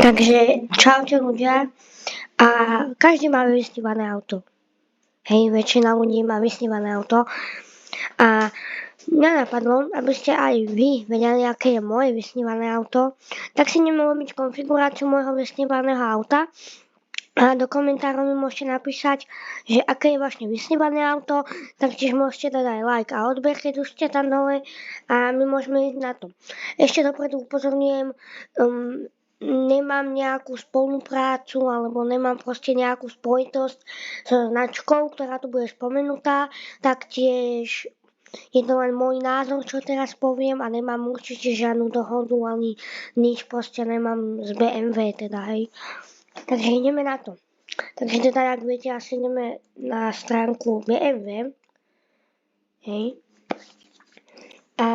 Takže čaute ľudia. A každý má vysnívané auto. Hej, väčšina ľudí má vysnívané auto. A mňa napadlo, aby ste aj vy vedeli, aké je moje vysnívané auto, tak si ideme robiť konfiguráciu môjho vysnívaného auta. A do komentárov mi môžete napísať, že aké je vlastne vysnívané auto, taktiež môžete dať aj like a odber, keď už ste tam dole a my môžeme ísť na to. Ešte dopredu upozorňujem, nemám nejakú spoluprácu alebo nemám proste nejakú spojitosť so značkou, ktorá tu bude spomenutá, taktiež je to len môj názor, čo teraz poviem a nemám určite žiadnu dohodu ani nič, proste nemám z BMW teda, hej. Takže ideme na to. Takže teda, ak viete, asi ideme na stránku BMW. Hej. A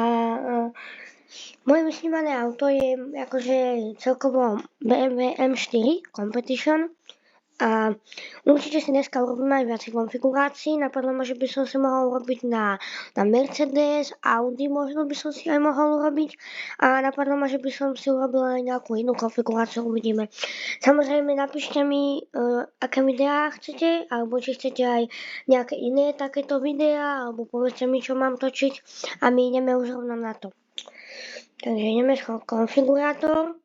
moje vysnívané auto je akože celkovo BMW M4 Competition. A určite si dneska urobím aj viacej konfigurácií. Napadlo ma, že by som si mohol urobiť na Mercedes, Audi možno by som si aj mohol urobiť. A napadlo ma, že by som si urobil aj nejakú inú konfiguráciu, uvidíme. Samozrejme napíšte mi, aké videá chcete, alebo či chcete aj nejaké iné takéto videá, alebo povedzte mi, čo mám točiť a my ideme už rovno na to. Takže ideme konfigurátor.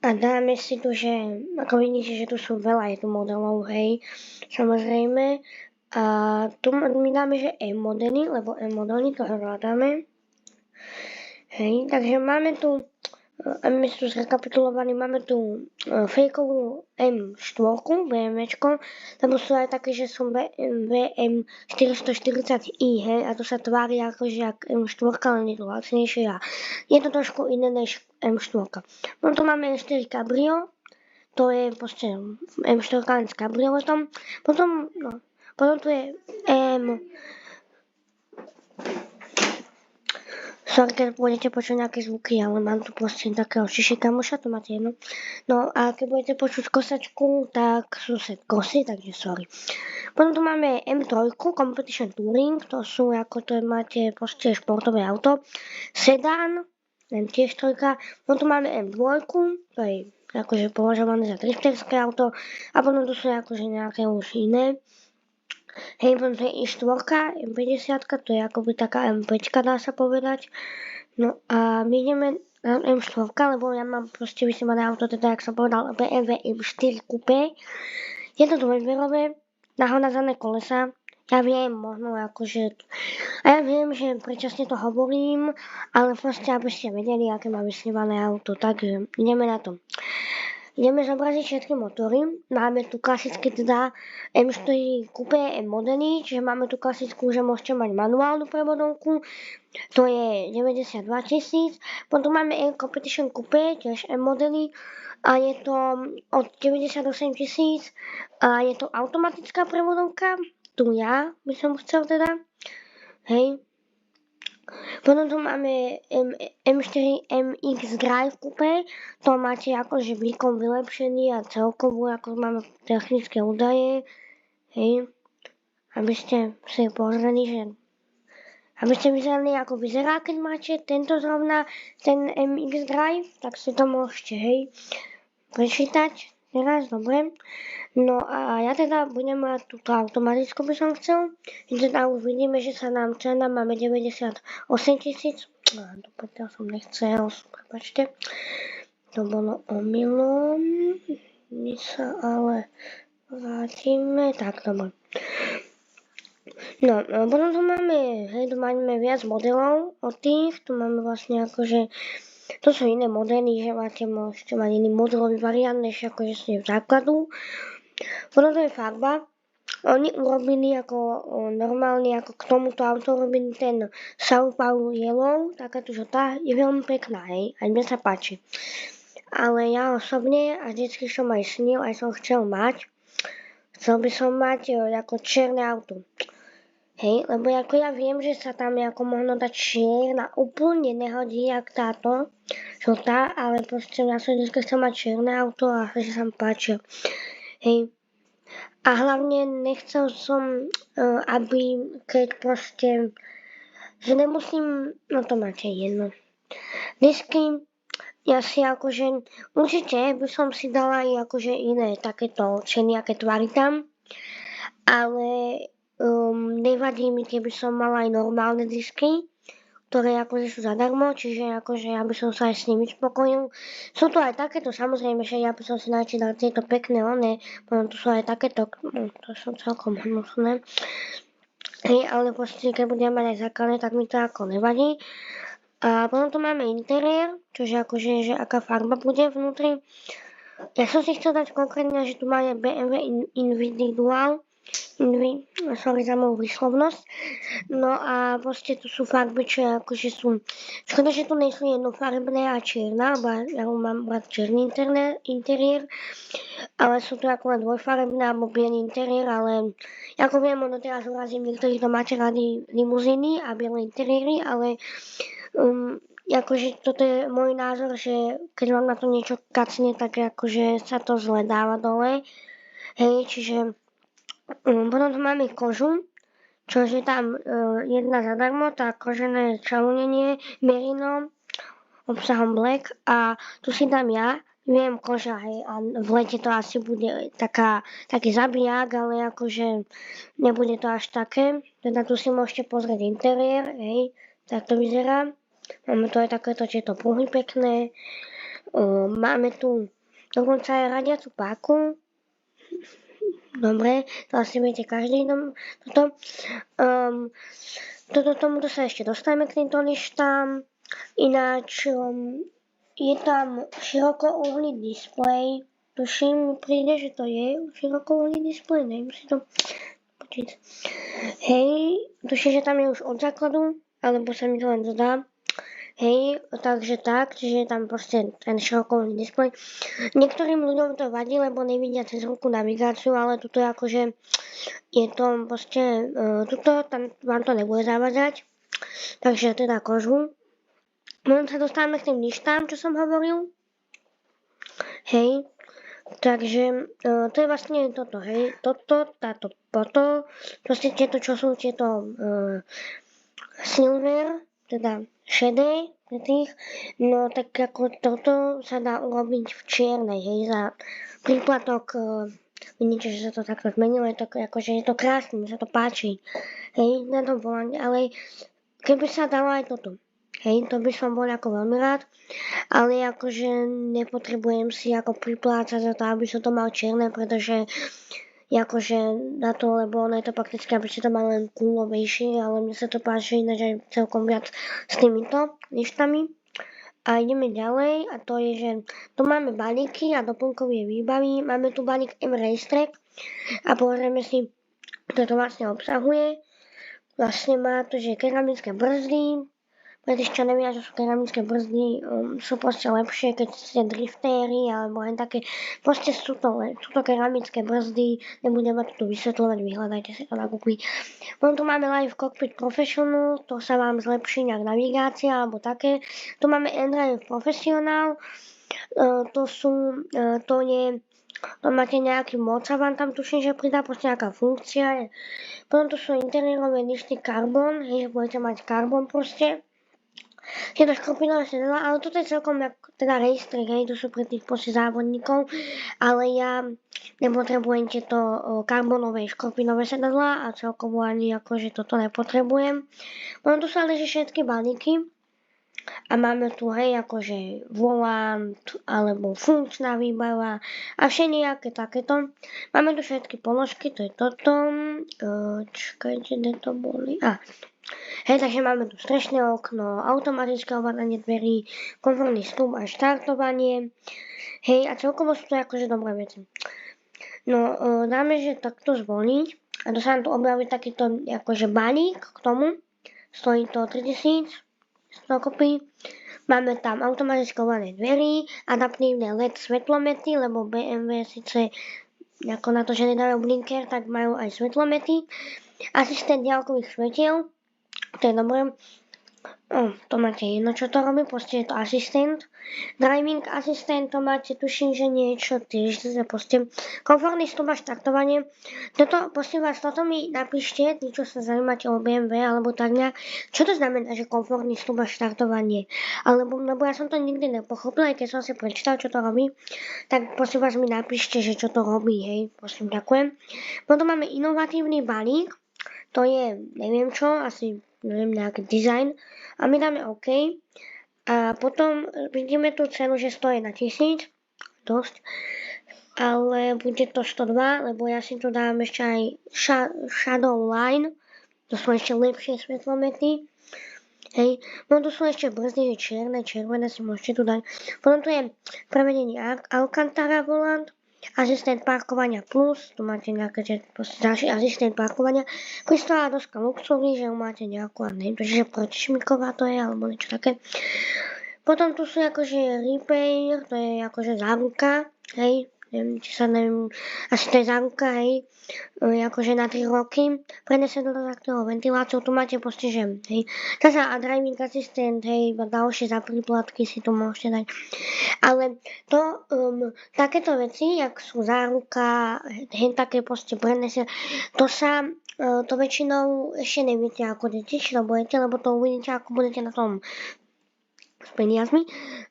A dáme si tu, že ako vidíte, že tu sú veľa je tu modelov, hej, samozrejme. A tu my dáme, že M modely, lebo M modely to hľadáme. Hej, takže máme tu, my sme tu zrekapitulovaní, máme tu fejkovú M4, BMWčko, lebo sú aj také, že sú BMW M440i, hej, a to sa tvári akože jak M4, len je to lacnejšie a je to trošku iné než M4. Potom tu máme M4 Cabrio, to je proste M4 len s kabrioletom. Potom tu je Sorry, keď budete počuť nejaké zvuky, ale mám tu proste takého šišikamoša, to máte jedno. No a keď budete počuť kosačku, tak sused kosí, takže sorry. Potom tu máme M3 Competition Touring, to sú ako to máte proste športové auto. Sedan, tiež trojka. Potom tu máme M2, to je akože považované za drifterské auto. A potom tu sú akože nejaké už iné. Hej, potom to je i4, M50, to je akoby taká M5, dá sa povedať. No a my ideme na M4, lebo ja mám proste vysnívané auto, teda jak som povedal, BMW M4 Coupé. Je to dvojzberové, nahonazané kolesa. Ja viem, možno akože... A ja viem, že predčasne to hovorím, ale proste, aby ste vedeli, aké má vysnívané auto, takže ideme na to. Ideme zobraziť všetky motory. Máme tu klasické teda M4 Coupé M modely, čiže máme tu klasickú, že môžete mať manuálnu prevodovku. To je 92 000. Potom máme M Competition Coupé, tiež M modely. A je to od 98 000. A je to automatická prevodovka. Tu ja by som chcel teda. Hej. Potom tu máme M4 MX Drive Coupé, to máte akože výkon vylepšený a celkovo ako máme technické údaje, hej, aby ste si pozreli, že aby ste vyzerali ako vyzerá, keď máte tento zrovna, ten MX Drive, tak si to môžete, hej, prečítať teraz, dobre. No a ja teda budem mať túto automatickú by som chcel. Teda už vidíme, že sa nám cena máme 98 000. To som nechcel, prepáčte. To bolo omylom. My sa ale vrátime. Tak, dobre. No, potom tu máme, hej, tu máme viac modelov od tých. Tu máme vlastne akože to sú iné modely, že môžete mať iný modelový variant, než akože sú v základu. Potom to je farba. Oni urobili ako normálne, ako k tomuto autu urobili ten Sao Paulo Yellow, takáto žltá, je veľmi pekná, hej, aj mne sa páči. Ale ja osobne, a vždycky som aj snil, aj som chcel by som mať ako černé auto. Hej, lebo ako ja viem, že sa tam ako možno tá čierna úplne nehodí, jak táto žltá, ale proste ja som vždycky chcel mať čierne auto a že sa mi páči. Hej. A hlavne nechcel som, aby keď proste, že nemusím, no to máte jedno. Disky, ja si akože, určite by som si dala aj akože iné takéto ceny, aké tvary tam, ale nevadí mi, keby som mala aj normálne disky, ktoré akože sú zadarmo, čiže akože ja by som sa aj s nimi spokojil. Sú to aj takéto, samozrejme, že ja by som si radšej dal tieto pekné one, potom tu sú aj takéto, to sú celkom hnusné. Hej, ale proste, keď budem mať aj základné, tak mi to ako nevadí. A potom tu máme interiér, čože akože, že aká farba bude vnútri. Ja som si chcel dať konkrétne, že tu máme BMW Individual, sorry za moju výslovnosť. No a proste tu sú farby, čo akože sú, škoda, že tu nie sú jednofarbné a čierna, lebo ja mám rád čierny interiér, ale sú tu ako len dvojfarebné alebo bielý interiér, ale ako viem, ono teraz urazím niektorých, kto máte rady limuzíny a biele interiéry, ale akože toto je môj názor, že keď vám na to niečo kacne, tak akože sa to zle dáva dole. Hej, čiže potom tu máme kožu, čože tam jedna zadarmo, tá kožené čalunenie merino obsahom black a tu si dám ja, viem koža, hej, a v lete to asi bude taký zabijak, ale akože nebude to až také, teda tu si môžete pozrieť interiér, hej, tak to vyzerá. Máme tu aj takéto tieto pruhy pekné, máme tu dokonca aj radiacu páku. Dobre, to asi viete každý toto. Tomuto sa ešte dostaneme k týmto lištám. Ináč je tam širokouhlý displej. Tuším, mi príde, že to je širokouhlý displej, neviem si to počítať. Hej, tuším, že tam je už od základu, alebo sa mi to len zdá. Hej, takže tak, čiže je tam proste ten širokouhlý displej. Niektorým ľuďom to vadí, lebo nevidia cez ruku navigáciu, ale tuto je akože, je to proste, tuto tam vám to nebude zavadzať, takže teda kožu. Potom sa dostávame k tým lištám, čo som hovoril. Hej, takže to je vlastne toto, hej, toto, proste tieto, čo sú tieto silver, teda šedé pre tých, no tak ako toto sa dá urobiť v čiernej, hej, za príplatok, vidíte, že sa to takto zmenilo, je to akože je to krásne, mi sa to páči, hej, na tom volanie, ale keby sa dalo aj toto, hej, to by som bol ako veľmi rád, ale akože nepotrebujem si ako priplácať za to, aby som to mal čierne, pretože akože na to, lebo ono je to prakticky, aby ste to mali len kúlovejšie, ale mne sa to páči ináč aj celkom viac s týmito lištami. A ideme ďalej a to je, že tu máme balíky a doplnkové výbavy. Máme tu balík M-Racetrack a pozrieme si, čo to vlastne obsahuje. Vlastne má to, že keramické brzdy, pre tých, čo nevia, že sú keramické brzdy, sú proste lepšie, keď ste driftéri, alebo aj také, proste sú to keramické brzdy, nebudem tu vysvetľovať, vyhľadajte si to na Google. Potom tu máme Live Cockpit Professional, to sa vám zlepší nejak navigácia, alebo také. Tu máme N-Drive Professional, to máte nejaký mod, sa vám tam tuším, že pridá proste nejaká funkcia. Potom tu sú interiérové lišty Carbon, hej, že budete mať Carbon proste. Tieto škropinové sedadlá, ale toto je celkom teda racetrack, hej, to sú pre tých proste závodníkov, ale ja nepotrebujem tieto karbonové škropinové sedadlá a celkovo ani akože toto nepotrebujem. Potom tu sa leží všetky balíky a máme tu, hej, akože volant alebo funkčná výbava a všelijaké takéto. Máme tu všetky položky, to je toto, čakajte, kde to boli, hej, takže máme tu strešné okno, automatické ovládanie dverí, komfortný vstup a štartovanie. Hej, a celkovo sú to akože dobré veci. No, dáme, že takto zvoliť a to sa nám tu objaví takýto akože balík k tomu. Stojí to 3000 dokopy. Máme tam automatické ovládanie dverí, adaptívne LED svetlomety, lebo BMW síce ako na to, že nedávajú blinker, tak majú aj svetlomety. Asistent diaľkových svetiel, to je dobré. To máte jedno, čo to robí, proste je to asistent. Driving asistent, to máte, tuším, že niečo tiež, proste komfortný stup a štartovanie. Toto, prosím vás, toto mi napíšte, tí, čo sa zaujímate o BMW, alebo tak nejak, čo to znamená, že komfortný stup a štartovanie? Lebo ja som to nikdy nepochopila, aj keď som si prečítal, čo to robí, tak prosím vás mi napíšte, že čo to robí, hej, prosím, ďakujem. Potom máme inovatívny balík, to je, neviem čo, asi neviem, nejaký dizajn a my dáme OK. A potom vidíme tú cenu, že stojí na 1000, dosť, ale bude to 102, lebo ja si tu dám ešte aj shadow line, to sú ešte lepšie svetlomety. Hej, no tu sú ešte brzdy čierne, červené si môžete tu dať. Potom tu je prevedenie Alcantara volant, asistent parkovania plus, tu máte nejaké ďalší asistent parkovania, kristová doska luxury, že ju máte nejakú, neviem, že protišmiková to je, alebo niečo také. Potom tu sú akože repair, to je akože záruka, hej, neviem, asi to je záruka, hej, akože na 3 roky, prenese do takého ventiláciu, tu máte proste, že, hej, zase a driving assistant, hej, ďalšie za príplatky si tu môžete dať. Ale to, takéto veci, jak sú záruka, také proste prenese, to sa, to väčšinou ešte neviete, ako deti, či to budete, lebo to uvidíte, ako budete na tom s peniazmi.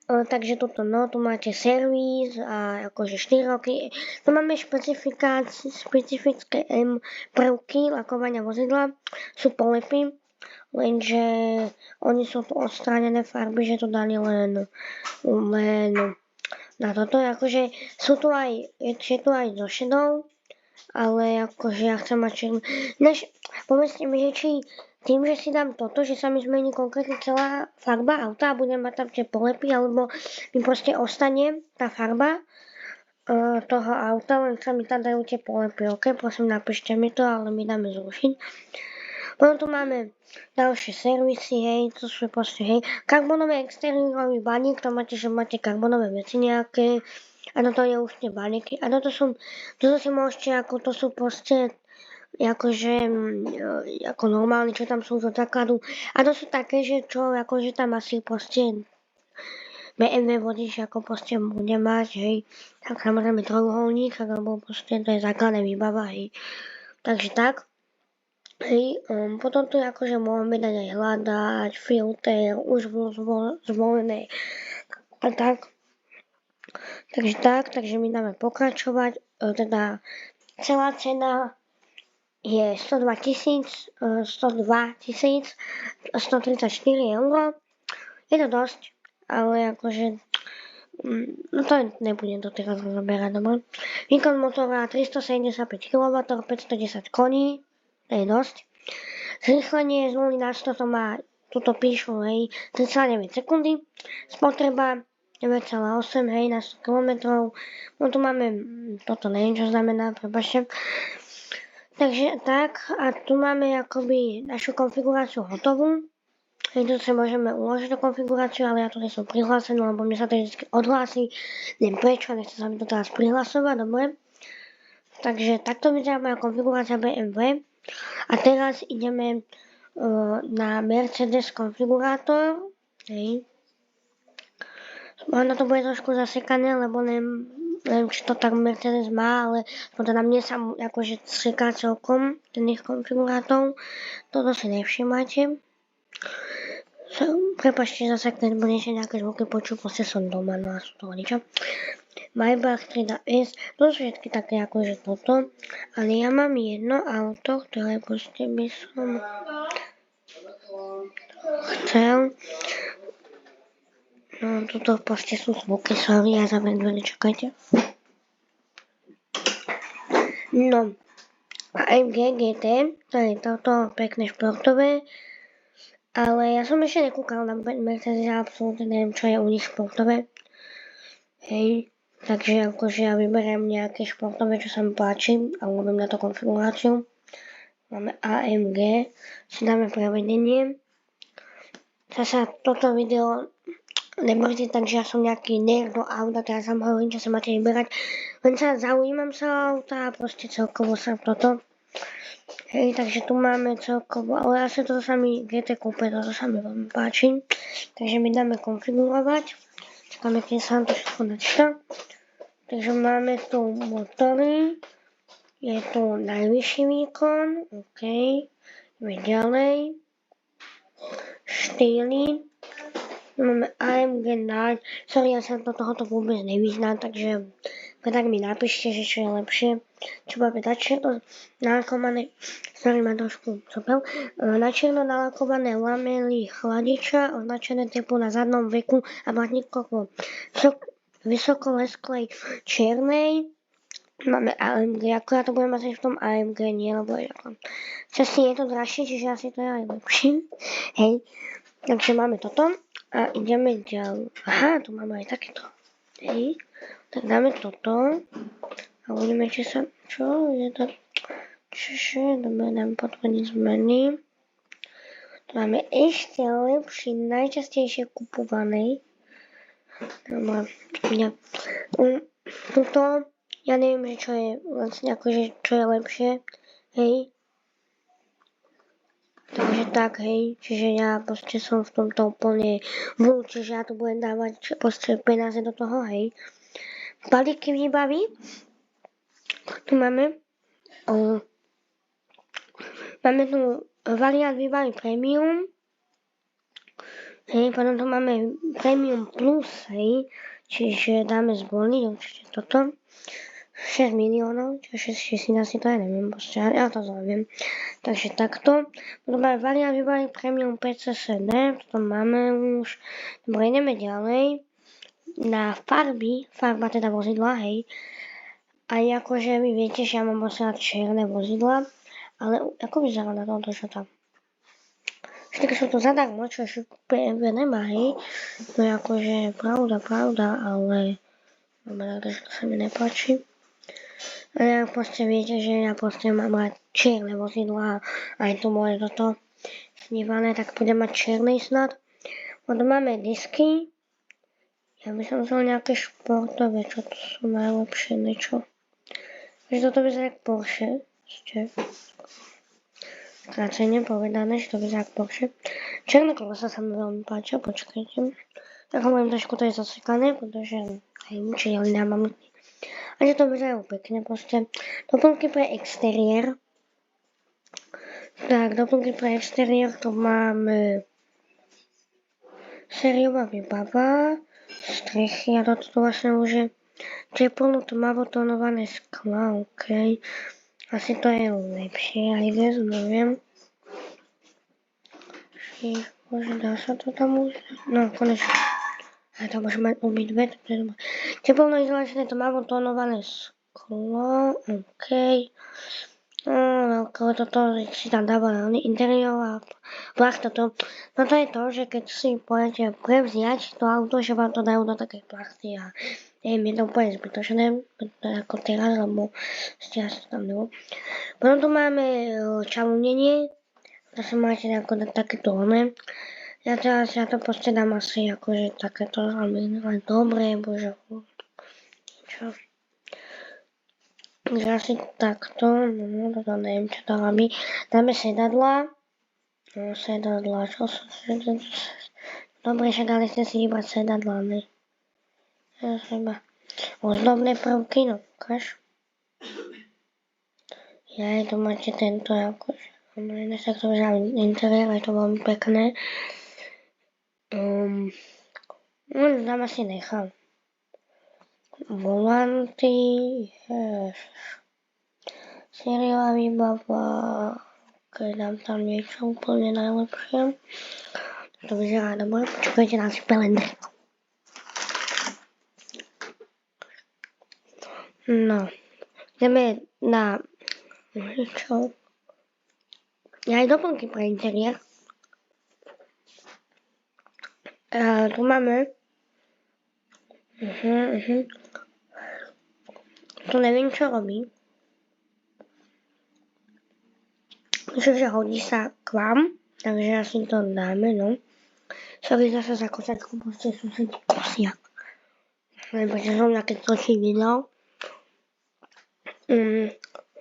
Takže toto, no, tu máte servis a akože 4 roky. Tu máme špecifické prvky lakovania vozidla, sú polepy, lenže oni sú tu odstránené farby, že to dali len na toto. Akože sú tu aj, je tu aj so šedou, ale akože ja chcem mať červenú. Povedzte mi, že či tým, že si dám toto, že sa mi zmení konkrétne celá farba auta a budem mať tam tie polepy, alebo mi proste ostane tá farba toho auta, len sa mi tam dajú tie polepy, ok? Prosím, napíšte mi to, ale my dáme zrušiť. Potom tu máme ďalšie servisy, hej, to sú proste, hej, karbonové exteriérový baník, to máte, že máte karbonové veci nejaké, a toto je už tie baníky, a toto si môžete, ako to sú proste akože ako normálne, čo tam sú do základu. A to sú také, že čo, akože tam asi proste BMW vodič ako proste bude mať, hej. Tak samozrejme trojuholník, alebo proste to je základná výbava, hej. Takže tak. Hej, potom tu akože môžeme dať aj hľadať, filter, už bolo zvolené a tak. Takže my dáme pokračovať, teda celá cena je 102 134 eur. Je to dosť, ale akože, no to nebudem to teraz rozoberať, dobre. Výkon motora 375 kW, 510 koní, to je dosť. Zrýchlenie z 0 na 100 to má, tuto píšu, hej, 3,9 sekundy. Spotreba 9,8, hej, na 100 km. No tu máme, toto neviem, čo znamená, prepáčte. Takže tak, a tu máme akoby našu konfiguráciu hotovú. Hej, tu si môžeme uložiť do konfiguráciu, ale ja tu nie som prihlásený, lebo mne sa to vždy odhlási. Neviem prečo, nechcem sa mi to teraz prihlasovať, dobre. Takže takto vyzerá moja konfigurácia BMW. A teraz ideme na Mercedes konfigurátor. Hej. Možno to bude trošku zasekané, lebo neviem, či to tak Mercedes má, ale teda mne sa akože seká celkom ten ich konfigurátor. Toto si nevšimáte. Prepačte zase, keď budete nejaké zvuky počuť, proste som doma, no a sú to ničo. Maybach 3S, to sú všetky také akože toto, ale ja mám jedno auto, ktoré proste by som chcel. No, tuto proste sú zvuky, sorry, ja zavriem dvere, čakajte. No, AMG GT, to je toto pekné športové, ale ja som ešte nekúkal na Mercedes, absolútne neviem, čo je u nich športové. Hej, takže akože ja vyberiem nejaké športové, čo sa mi páči a urobím na to konfiguráciu. Máme AMG, si dáme prevedenie. Zasa toto video neberte tak, že ja som nejaký nerd do auta, teraz vám hovorím, čo sa máte vyberať. Len sa zaujímam sa o auta a proste celkovo sa toto. Hej, takže tu máme celkovo, ale asi toto sa mi GT kúpe, toto sa mi veľmi páči. Takže my dáme konfigurovať. Čakáme, keď sa nám to všetko načíta. Takže máme tu motory. Je tu najvyšší výkon. OK. Ideme ďalej. Štýly. Máme AMG Night. Sorry, ja sa do tohoto vôbec nevyznám, takže tak mi napíšte, že čo je lepšie. Čo bude dať čierno nalakované, sorry, ma trošku copel, na čierno nalakované lamely chladiča, označené teplo na zadnom veku a blatníkovo vysokolesklej čiernej. Máme AMG, ako ja to budem mať v tom AMG, nie, lebo je ako časne je to drahšie, čiže asi to je aj lepšie. Hej, takže máme toto a ideme ďalej. Aha, tu máme aj takéto. Hej. Tak dáme toto a uvidíme, či sa, čo je to, čiže dáme potvrdiť zmeny. Tu máme ešte lepší, najčastejšie kupovaný. Tuto, ja neviem, že čo je vlastne akože, čo je lepšie, hej. Takže tak, hej, čiže ja proste som v tomto úplne čiže ja tu budem dávať proste peniaze do toho, hej. Balíky výbavy. Tu máme tu variant výbavy Premium. Hej, potom tu máme Premium Plus, hej, čiže dáme zvolniť určite toto. 6 miliónov, čiže 6 asi to je, neviem, proste, ja to zaviem. Takže takto. Potom máme variant výbavy Premium PCSD, to máme už. Dobre, ideme ďalej. Na farba teda vozidla, hej. A akože vy viete, že ja mám posielať čierne vozidla, ale ako vyzerá na tomto, čo tam? Všetky sú to zadarmo, čo ešte BMW nemá, hej. No je akože pravda, ale takže to sa mi nepáči. A ja proste viete, že ja proste mám mať čierne vozidla, aj tu moje toto snívané, tak budem mať čiernej snad. Potom máme disky. Ja by som vzal nejaké športové, čo to sú najlepšie, niečo. Takže toto vyzerá jak Porsche, ešte. Skrácene povedané, že to vyzerá jak Porsche. Černé kolesa sa mi veľmi páčia, počkajte. Tak hovorím, trošku to je zasekané, pretože aj čiže nemám. A že to vyzerajú pekne proste. Doplnky pre exteriér. Tak, doplnky pre exteriér, to máme sériová výbava, strechy a toto vlastne už je teplno tmavotónované skla, ok. Asi to je lepšie, aj viac, neviem. Bože, dá sa to tam už? No, konečne. A to môžem mať obidve, to je dobré. Teplno izolačné tmavotónované sklo, ok. Veľké toto si tam dáva interiérová plachta. No to je to, že keď si pôjdete prevziať to auto, že vám to dajú do takej plachty a neviem, je to úplne zbytočné, ako teraz, lebo ste asi tam nebol. Potom tu máme čalúnenie, to sa máte ako dať takéto one. Ja to proste dám asi akože takéto, ale dobre, bože, čo. Takže asi takto, no toto neviem, čo to robí. Dáme sedadla. No, sedadla, čo sú sedadla? Dobre, však ale ste si vybrať sedadla, ne? Ja seba. Ozdobné prvky, no ukáž. Ja tu máte tento, akože. No, ináč tak to vyzerá interiér, je to veľmi pekné. No, tam asi nechám. Volanty, sériová výbava, keď dám tam niečo úplne najlepšie. To vyzerá dobre, počkajte na pelendre. No, ideme na čo? Ja aj doplnky pre interiér. Tu máme tu neviem, čo robí. Myslím, že hodí sa k vám, takže asi to dáme, no. Sorry zase za kosačku, proste susedi kosia. Lebo že som keď točí video.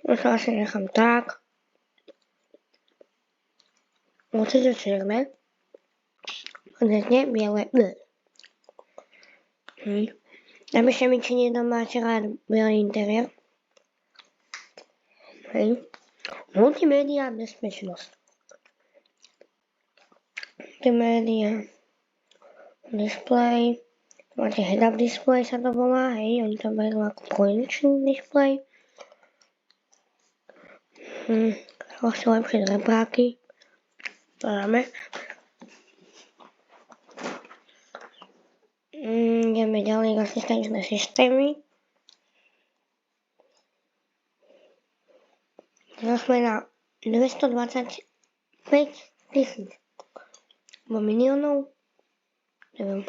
To asi nechám tak. určite čierne, biele, Napíšte mi, či niekto máte rád bielý interiér. Multimédia bezpečnosť. Multimédia display. Máte head-up display sa to volá, oni to berú ako projekčný display. Ešte lepšie repráky. To dáme. Ideme ďalej asistenčné systémy. Teraz sme na 225 000 miliónov. Neviem.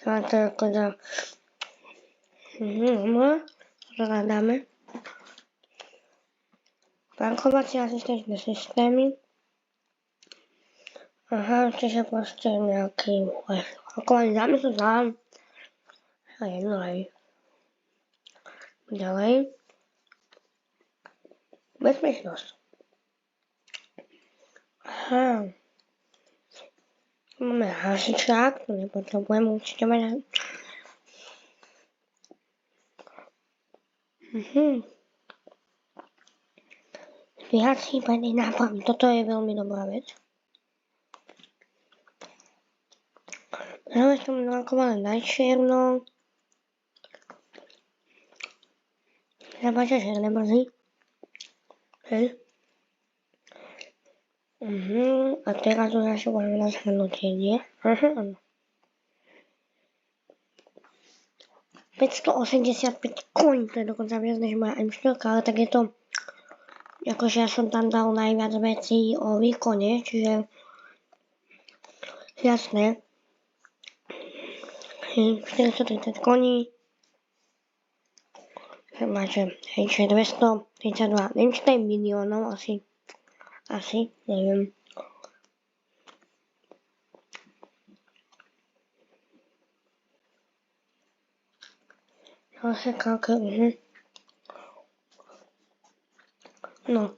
Sa to ako dá. To dáme. Bankovacie asistenčné systémy. Čiže proste nejaký okovaný zámysl vám. Jedno aj. Ďalej. Bezpečnosť. Máme hasičák, to nepotrebujem určite mať. Zbiehací prednej nápravy. Toto je veľmi dobrá vec. Práve som nalakované na čierno. Zabáča čierne brzy. A teraz už asi budeme na zhrnutie, nie? Áno. 585 koň, to je dokonca viac než moja M4, ale tak je to, akože ja som tam dal najviac vecí o výkone, čiže jasné. 430 koní. Máte, čiže 232, neviem, či to je miliónov, asi, neviem. No,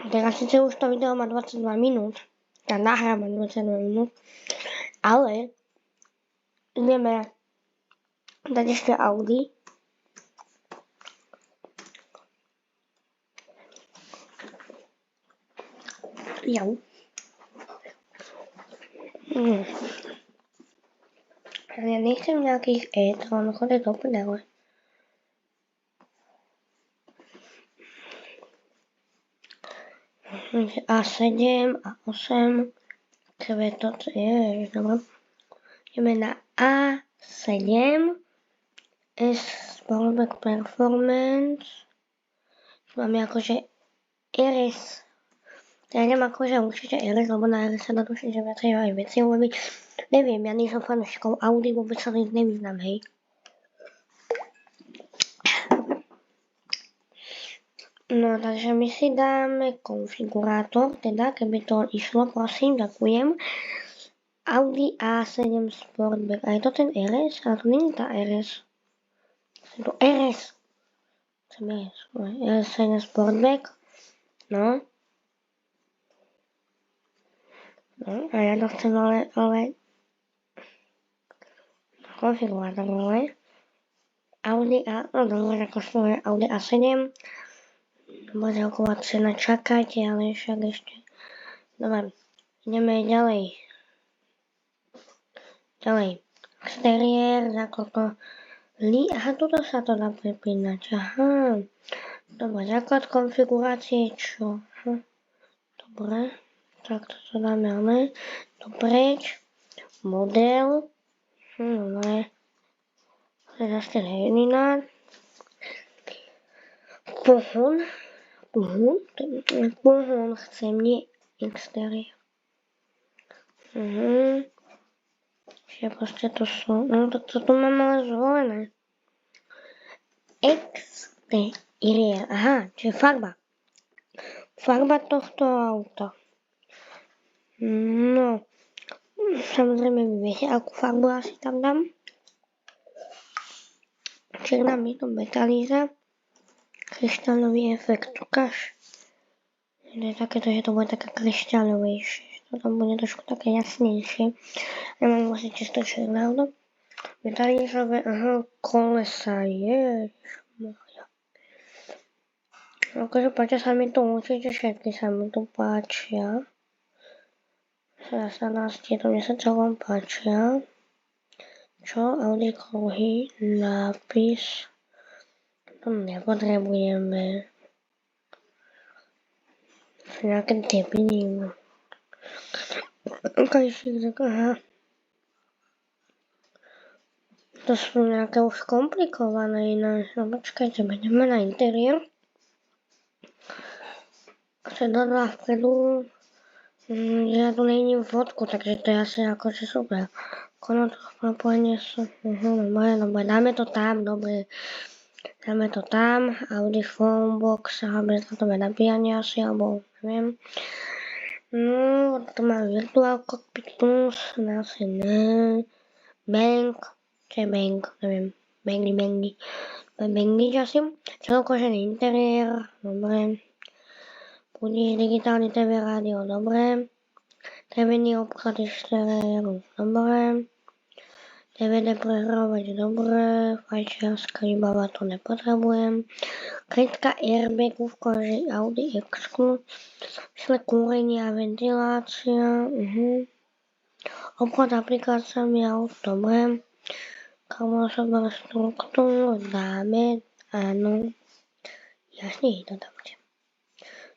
teraz síce už to video má 22 minút, tá nahráva 22 minút, ale ideme dať ešte Audi. Jau. Ja nechcem nejakých e-tron, chodí do prdele. A7, A8, kvetot, dobre. Ideme na A7, S Sportback Performance. Máme akože RS. Ja neviem akože určite RS, lebo na RS sa dá tušiť, že viacej aj veci urobiť. Neviem, ja nie som fanúšikom Audi, vôbec sa tým nevyznám, hej. No, takže my si dáme konfigurátor, teda, keby to išlo, prosím, ďakujem. Audi A7 Sportback. A je to ten RS? Ale to není tá RS. Je to RS. RS7 Sportback. No. No, a ja to chcem ale konfigurátor, ale Audi A, no dobre, ako svoje Audi A7. Bude okolá cena, čakajte, ale však ešte. Dobre, ideme ďalej. Exteriér, základ aha, tuto sa to dá prepínať, aha. Dobre, základ konfigurácie, čo? Dobre, tak toto dáme, ale dopreč. Model. Dobre. Zase hejnina. Pohon chcem, nie exteriér. Čiže proste to sú, no tak to tu mám ale zvolené. Exteriér, aha, čiže farba. Farba tohto auta. No, samozrejme vy viete, akú farbu asi tam dám. Čierna metalíza. kryštáľový efekt, ukáž. To je takéto, že to bude také kryštáľovejšie, že to tam bude trošku také jasnejšie. Ja mám vlastne čisto černé auto. Metalízové, kolesa, ježišmaria. Akože páčia sa mi to určite, všetky sa mi tu páčia. 17 tieto mne sa celkom páčia. Čo? Audi kruhy, nápis. To nepotrebujeme. Sú nejaké debiny. Kajšík, tak aha. To sú nejaké už komplikované iné. No počkajte, ideme na interiér. Sedadlá vpredu. Ja tu nevidím fotku, takže to je asi akože super. Kono to napojenie sú. Dobre, dáme to tam, dobre. Dáme to tam. Audi Phonebox, bez to nabíjanie asi, alebo neviem. No, to má Virtual Cockpit Plus, asi ne. Bank. Čo je bank? Neviem. Bangy. Bangy asi. Celokožený interiér. Dobre. Bude digitálny TV rádio. Dobre. DVD obklad exteriéru. Dobre. DVD prehrávač. Dobre. Fajčiarska výbava to nepotrebujem. Krytka airbag v koži Audi X-ku. Mysle kúrenie a ventilácia. Obchod aplikáciami aut. Dobre. Kamošová struktúra dáme, áno. Jasne, to dáme.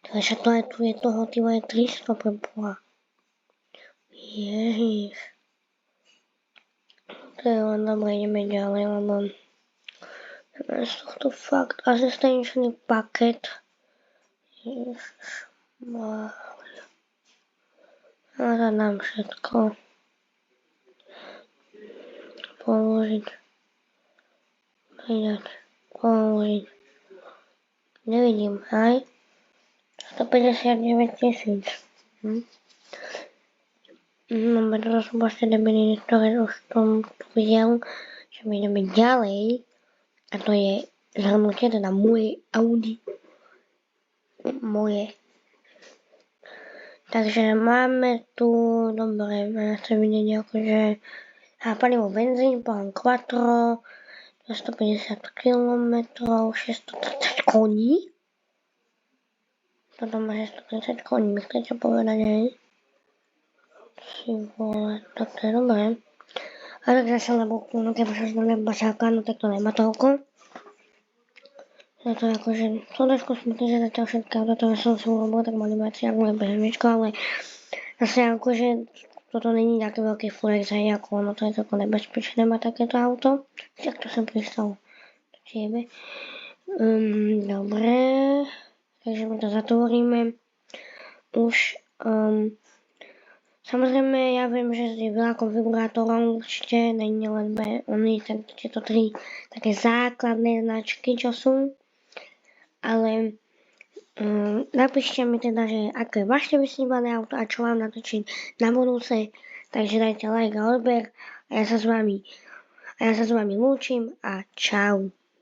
Takže to aj tu je toho, ty je 300 pre Boha. Ježiš. To je len dobre, ideme ďalej, lebo z tohto fakt asistenčný paket. Ježiš. A dám všetko. Položiť. Pridať. Položiť. Nevidím, aj? 159 000. No, teraz sú vlastne debiny, ktoré už tom videl, že my ideme ďalej. A to je zhrnutie, teda moje Audi. Moje. Takže máme tu, dobre, ja chcem vidieť akože palivo benzín, plán Quattro, 250 km, 630 koní. Toto má 630 koní, mi chcete povedať, hej? Si vole, tak to je dobré. A tak zase, lebo keď už do neba čaká, no tak to nemá toľko. To je akože, som trošku smutný, že zatiaľ všetky auto, ktoré som si urobil, tak mali mať moje BMWčko, ale zase akože toto není také veľký flex, hej, ako ono to je tako nebezpečné mať takéto auto. Tak to som pristal. Čiebe. Dobre, takže my to zatvoríme. Už, samozrejme, ja viem, že je veľa konfigurátorov, určite není len oni, tieto tri také základné značky, čo sú. Ale napíšte mi teda, že aké je vaše vysnívané auto a čo vám natočiť na budúce. Takže dajte like a odber a ja sa s vami lúčim a čau.